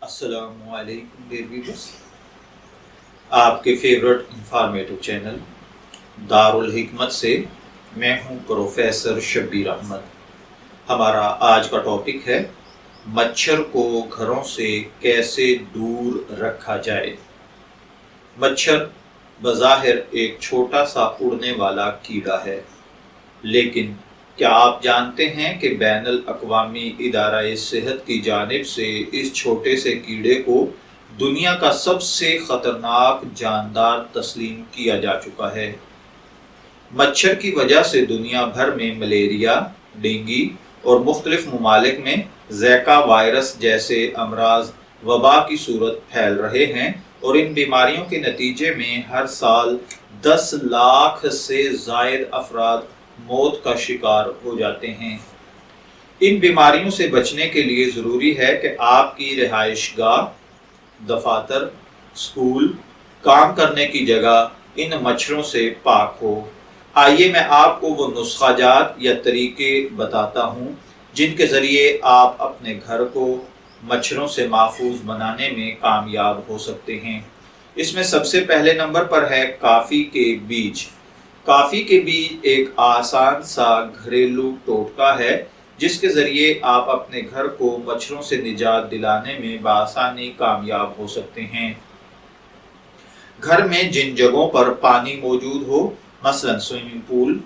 السلام علیکم dear viewers, آپ کے فیورٹ انفارمیٹو چینل دارالحکمت سے میں ہوں پروفیسر شبیر احمد۔ ہمارا آج کا ٹاپک ہے مچھر کو گھروں سے کیسے دور رکھا جائے۔ مچھر بظاہر ایک چھوٹا سا اڑنے والا کیڑا ہے، لیکن کیا آپ جانتے ہیں کہ بین الاقوامی ادارہ صحت کی جانب سے اس چھوٹے سے کیڑے کو دنیا کا سب سے خطرناک جاندار تسلیم کیا جا چکا ہے۔ مچھر کی وجہ سے دنیا بھر میں ملیریا، ڈینگی اور مختلف ممالک میں زیکا وائرس جیسے امراض وبا کی صورت پھیل رہے ہیں، اور ان بیماریوں کے نتیجے میں ہر سال 10 لاکھ سے زائد افراد موت کا شکار ہو جاتے ہیں۔ ان بیماریوں سے بچنے کے لیے ضروری ہے کہ آپ کی رہائش گاہ، دفاتر، اسکول، کام کرنے کی جگہ ان مچھروں سے پاک ہو۔ آئیے میں آپ کو وہ نسخہ جات یا طریقے بتاتا ہوں جن کے ذریعے آپ اپنے گھر کو مچھروں سے محفوظ بنانے میں کامیاب ہو سکتے ہیں۔ اس میں سب سے پہلے نمبر پر ہے کافی کے بیج۔ کافی کے بیج ایک آسان سا گھریلو ٹوٹکا ہے جس کے ذریعے آپ اپنے گھر کو مچھروں سے نجات دلانے میں بآسانی کامیاب ہو سکتے ہیں۔ گھر میں جن جگہوں پر پانی موجود ہو، مثلا سوئمنگ پول،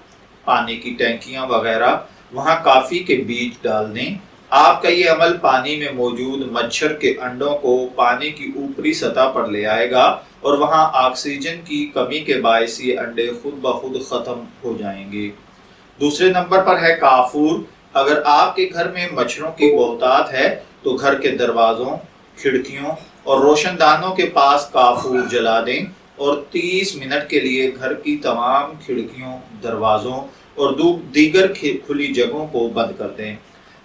پانی کی ٹینکیاں وغیرہ، وہاں کافی کے بیج ڈال دیں۔ آپ کا یہ عمل پانی میں موجود مچھر کے انڈوں کو پانی کی اوپری سطح پر لے آئے گا، اور وہاں آکسیجن کی کمی کے باعث یہ انڈے خود بخود ختم ہو جائیں گے۔ دوسرے نمبر پر ہے کافور۔ اگر آپ کے گھر میں مچھروں کی بہتات ہے تو گھر کے دروازوں، کھڑکیوں اور روشن دانوں کے پاس کافور جلا دیں اور 30 منٹ کے لیے گھر کی تمام کھڑکیوں، دروازوں اور دیگر کھلی جگہوں کو بند کر دیں۔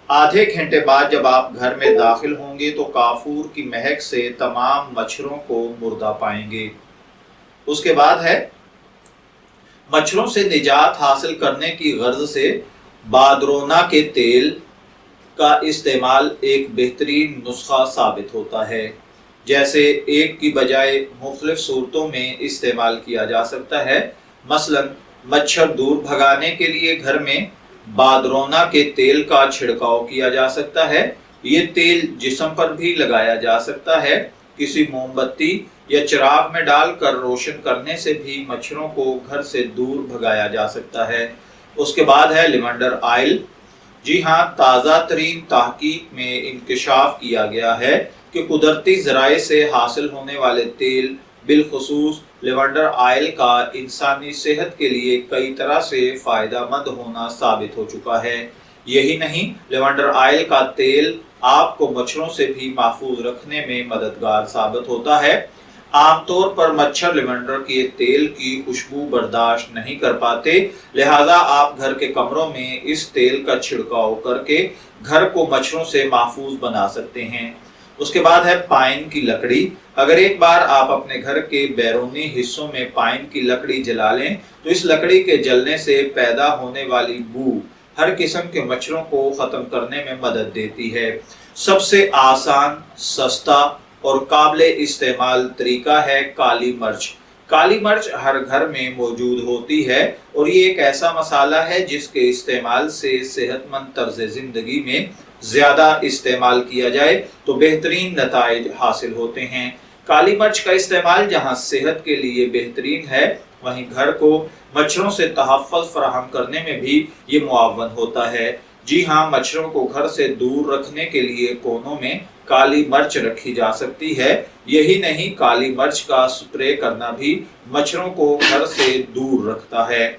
آدھے گھنٹے بعد جب آپ گھر میں داخل ہوں گے تو کافور کی مہک سے تمام مچھروں کو مردہ پائیں گے۔ اس کے بعد ہے مچھروں سے نجات حاصل کرنے کی غرض سے بادرونا کے تیل کا استعمال ایک بہترین نسخہ ثابت ہوتا ہے۔ جیسے ایک کی بجائے مختلف صورتوں میں استعمال کیا جا سکتا ہے۔ مثلا مچھر دور بھگانے کے لیے گھر میں بادرونا کے تیل کا چھڑکاؤ کیا جا سکتا ہے۔ یہ تیل جسم پر بھی لگایا جا سکتا ہے۔ کسی موم بتی یا چراغ میں ڈال کر روشن کرنے سے بھی مچھروں کو گھر سے دور بھگایا جا سکتا ہے۔ اس کے بعد ہے لیونڈر آئل۔ جی ہاں، تازہ ترین تحقیق میں انکشاف کیا گیا ہے کہ قدرتی ذرائع سے حاصل ہونے والے تیل، بالخصوص لیونڈر آئل کا انسانی صحت کے لیے کئی طرح سے فائدہ مند ہونا ثابت ہو چکا ہے۔ یہی نہیں، لیونڈر آئل کا تیل آپ کو مچھروں سے بھی محفوظ رکھنے میں مددگار ثابت ہوتا ہے۔ عام طور پر مچھر لیونڈر کے تیل کی خوشبو برداشت نہیں کر پاتے، لہذا آپ گھر کے کمروں میں اس تیل کا چھڑکاؤ کر کے گھر کو مچھروں سے محفوظ بنا سکتے ہیں۔ اس کے بعد ہے پائن کی لکڑی۔ اگر ایک بار آپ اپنے گھر کے بیرونی حصوں میں پائن کی لکڑی جلا لیں تو اس لکڑی کے جلنے سے پیدا ہونے والی بو ہر قسم کے مچھروں کو ختم کرنے میں مدد دیتی ہے۔ سب سے آسان، سستا اور قابل استعمال طریقہ ہے کالی مرچ۔ کالی مرچ ہر گھر میں موجود ہوتی ہے، اور یہ ایک ایسا مسالہ ہے جس کے استعمال سے صحت مند طرز زندگی میں زیادہ استعمال کیا جائے تو بہترین نتائج حاصل ہوتے ہیں۔ کالی مرچ کا استعمال جہاں صحت کے لیے بہترین ہے، وہیں گھر کو مچھروں سے تحفظ فراہم کرنے میں بھی یہ معاون ہوتا ہے۔ جی ہاں، مچھروں کو گھر سے دور رکھنے کے لیے کونوں میں کالی مرچ رکھی جا سکتی ہے۔ یہی نہیں، کالی مرچ کا سپرے کرنا بھی مچھروں کو گھر سے دور رکھتا ہے۔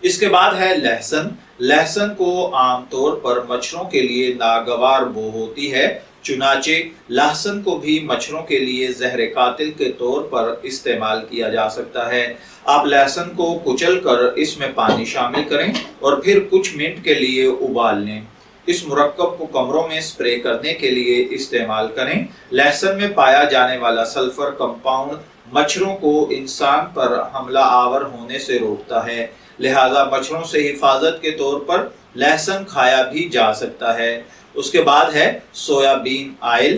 اس کے بعد ہے لہسن۔ لہسن کو عام طور پر مچھروں کے لیے ناگوار بو ہوتی ہے، چنانچہ لہسن کو بھی مچھروں کے لیے زہر قاتل کے طور پر استعمال کیا جا سکتا ہے۔ آپ لہسن کو کچل کر اس میں پانی شامل کریں اور پھر کچھ منٹ کے لیے ابال لیں۔ اس مرکب کو کمروں میں سپرے کرنے کے لیے استعمال کریں۔ لہسن میں پایا جانے والا سلفر کمپاؤنڈ مچھروں کو انسان پر حملہ آور ہونے سے روکتا ہے، لہذا مچھروں سے حفاظت کے طور پر لہسن کھایا بھی جا سکتا ہے۔ اس کے بعد ہے سویا بین آئل۔